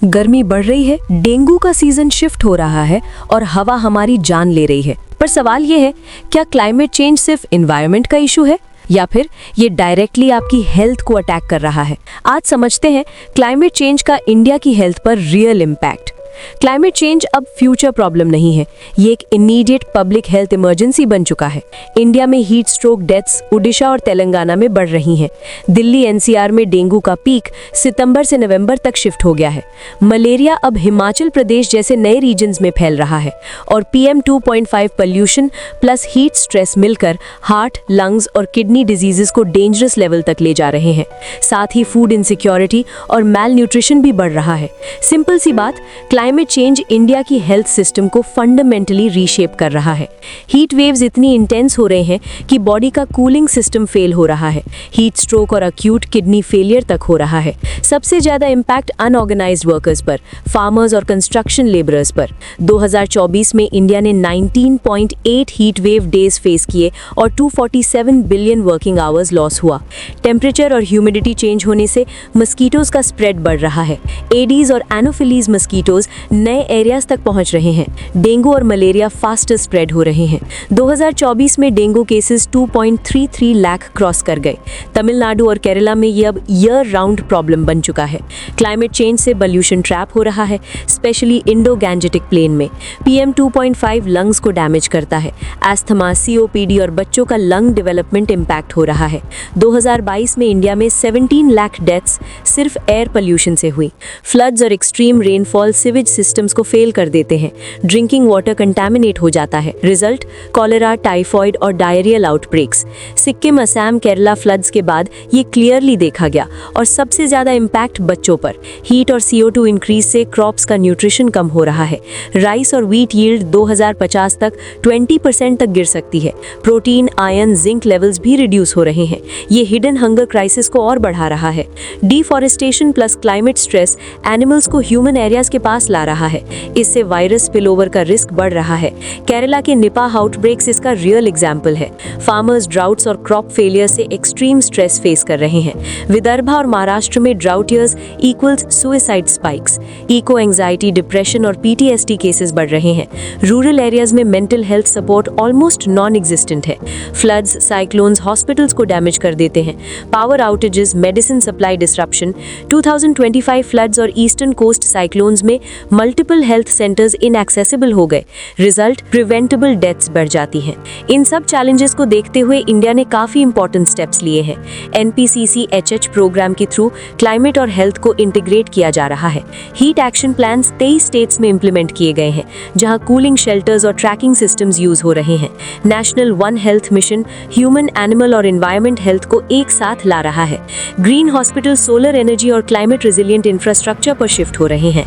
गर्मी बढ़ रही है, डेंगू का सीजन शिफ्ट हो रहा है और हवा हमारी जान ले रही है। पर सवाल ये है, क्या क्लाइमेट चेंज सिर्फ एनवायरनमेंट का इशू है या फिर ये डायरेक्टली आपकी हेल्थ को अटैक कर रहा है? आज समझते हैं क्लाइमेट चेंज का इंडिया की हेल्थ पर रियल इम्पैक्ट। क्लाइमेट चेंज अब फ्यूचर प्रॉब्लम नहीं है, ये एक इमीडिएट पब्लिक हेल्थ इमरजेंसी बन चुका है। इंडिया में हीट स्ट्रोक डेथ्स ओडिशा और तेलंगाना में बढ़ रही हैं। दिल्ली एनसीआर में डेंगू का पीक सितंबर से नवंबर तक शिफ्ट हो गया है। मलेरिया अब हिमाचल प्रदेश जैसे नए रीजन्स में फैल रहा है और PM 2.5 pollution plus heat stress मिलकर हार्ट, लंग्स और किडनी डिजीजेस को डेंजरस लेवल तक ले जा रहे हैं। साथ ही फूड इनसिक्योरिटी और मैल न्यूट्रिशन भी बढ़ रहा है। सिंपल सी बात, क्लाइमेट चेंज इंडिया की हेल्थ सिस्टम को फंडामेंटली रीशेप कर रहा है। हीट वेव्स इतनी इंटेंस हो रहे हैं कि बॉडी का कूलिंग सिस्टम फेल हो रहा है। हीट स्ट्रोक और अक्यूट किडनी फेलियर तक हो रहा है। सबसे ज्यादा इम्पैक्ट अनऑर्गेनाइज्ड वर्कर्स पर, फार्मर्स और कंस्ट्रक्शन लेबरर्स पर। 2024 में इंडिया ने 19.8 हीट वेव डेज फेस किए और 247 बिलियन वर्किंग आवर्स लॉस हुआ। टेम्परेचर और ह्यूमिडिटी चेंज होने से मस्कीटोज का स्प्रेड बढ़ रहा है। एडीज और एनोफिलीज मस्कीटोज नए एरियाज तक पहुंच रहे हैं। डेंगू और मलेरिया फास्टर स्प्रेड हो रहे हैं। 2024 में डेंगू केसेस 2.33 लाख क्रॉस कर गए। तमिलनाडु और केरला में ये अब ईयर राउंड प्रॉब्लम बन चुका है। क्लाइमेट चेंज से पोल्यूशन ट्रैप हो रहा है, स्पेशली इंडो गैंजेटिक प्लेन में। PM 2.5 लंग्स को डैमेज करता है। एस्थमा, COPD और बच्चों का लंग डेवलपमेंट इम्पैक्ट हो रहा है। 2022 में इंडिया में 17 लाख डेथ्स सिर्फ एयर पोल्यूशन से हुई। फ्लड्स और एक्सट्रीम रेनफॉल सिवेज सिस्टम्स को फेल कर देते हैं। ड्रिंकिंग वाटर कंटामिनेट हो जाता है। रिजल्ट, कॉलेरा, टाइफॉइड और diarrhoeal outbreaks. Sikkim, Assam, Kerala floods के बाद ये क्लियरली देखा गया और सबसे ज्यादा इम्पैक्ट बच्चों पर। हीट और CO2 इंक्रीज से क्रॉप्स का न्यूट्रिशन कम हो रहा है। राइस और व्हीट यील्ड 2050 तक 20% तक गिर सकती है। प्रोटीन, आयरन, जिंक लेवल्स भी रिड्यूस हो रहे हैं। ये हिडन हंगर क्राइसिस को और बढ़ा रहा है। Deforestation plus climate stress animals को ह्यूमन एरियाज के पास ला रहा है। इससे वायरस स्पिलओवर का रिस्क बढ़ रहा है। केरला के निपाह आउटब्रेक्स इसका रियल एग्जाम्पल है। फार्मर्स ड्राउट्स और क्रॉप फेलियर से एक्सट्रीम स्ट्रेस फेस कर रहे हैं। विदर्भ और महाराष्ट्र में drought years equals suicide spikes. Eco anxiety, depression और PTSD केसेस बढ़ रहे हैं। रूरल एरियाज में mental health support almost non existent है। फ्लड्स, साइक्लोन्स हॉस्पिटल्स को डैमेज कर देते हैं। Power outages, medicine supply disruption. 2025 floods और ईस्टर्न कोस्ट साइक्लोन्स में मल्टीपल हेल्थ सेंटर्स इनएक्सेसिबल हो गए। रिजल्ट, प्रिवेंटेबल डेथ्स बढ़ जाती हैं। इन सब चैलेंजेस को देखते हुए इंडिया ने काफी इंपॉर्टेंट स्टेप्स लिए हैं। NPCC-HH प्रोग्राम के थ्रू क्लाइमेट और हेल्थ को इंटीग्रेट किया जा रहा है। हीट एक्शन प्लान्स 23 स्टेट्स में इंप्लीमेंट किए गए हैं, जहां कूलिंग शेल्टर्स और ट्रैकिंग सिस्टम्स यूज हो रहे हैं। National one health mission human, animal और एनवायरमेंट हेल्थ को एक साथ ला रहा है। ग्रीन हॉस्पिटल सोलर एनर्जी और क्लाइमेट रेजिलिएंट इंफ्रास्ट्रक्चर पर शिफ्ट हो रहे हैं।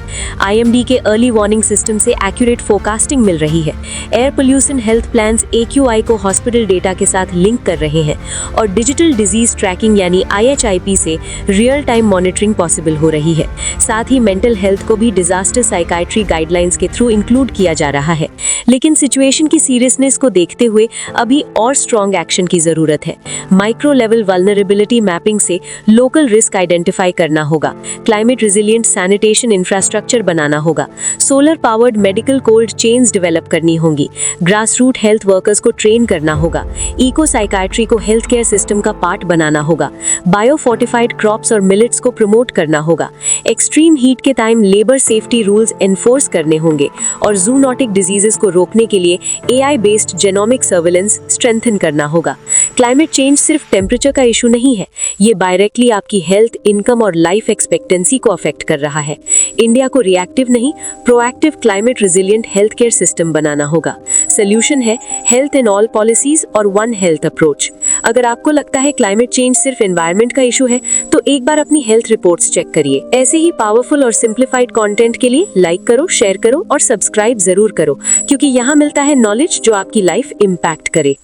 IMD के अर्ली वार्निंग सिस्टम से एक्यूरेट फोरकास्टिंग मिल रही है। Air pollution health plans AQI को हॉस्पिटल डेटा के साथ लिंक कर रहे हैं और डिजिटल डिजीज ट्रैकिंग यानी IHIP से रियल टाइम मॉनिटरिंग पॉसिबल हो रही है। साथ ही मेंटल हेल्थ को भी डिजास्टर साइकाइट्री गाइडलाइंस के थ्रू इंक्लूड किया जा रहा है। लेकिन सिचुएशन की सीरियसनेस को देखते हुए अभी और स्ट्रॉन्ग एक्शन की जरूरत है। माइक्रो लेवल वल्नरेबिलिटी मैपिंग से लोकल रिस्क आइडेंटिफाई करना होगा। क्लाइमेट रेजिलिएंट सैनिटेशन इंफ्रास्ट्रक्चर बनाना होगा। Solar powered medical cold chains develop करनी होंगी। ग्रास रूट हेल्थ वर्कर्स को ट्रेन करना होगा। इको साइकाइट्री को हेल्थ केयर सिस्टम का पार्ट बनाना होगा। बायो फोर्टिफाइड क्रॉप्स और मिलेट्स को प्रमोट करना होगा। एक्सट्रीम हीट के time labour safety rules enforce करने होंगे और जूनोटिक डिजीजेस को रोकने के लिए AI based genomic surveillance strengthen करना होगा। क्लाइमेट चेंज सिर्फ टेम्परेचर का इशू नहीं है, ये डायरेक्टली आपकी हेल्थ, इनकम और लाइफ एक्सपेक्टेंसी को अफेक्ट कर रहा है। इंडिया को रिएक्टिव नहीं, proactive climate resilient health care system बनाना होगा। सोल्यूशन है हेल्थ इन ऑल पॉलिसीज और वन हेल्थ अप्रोच। अगर आपको लगता है क्लाइमेट चेंज सिर्फ एनवायरनमेंट का इशू है, तो एक बार अपनी हेल्थ रिपोर्ट्स चेक करिए। ऐसे ही पावरफुल और सिंप्लीफाइड कंटेंट के लिए लाइक करो, शेयर करो और सब्सक्राइब जरूर करो, क्योंकि यहाँ मिलता है नॉलेज जो आपकी लाइफ इम्पैक्ट करे।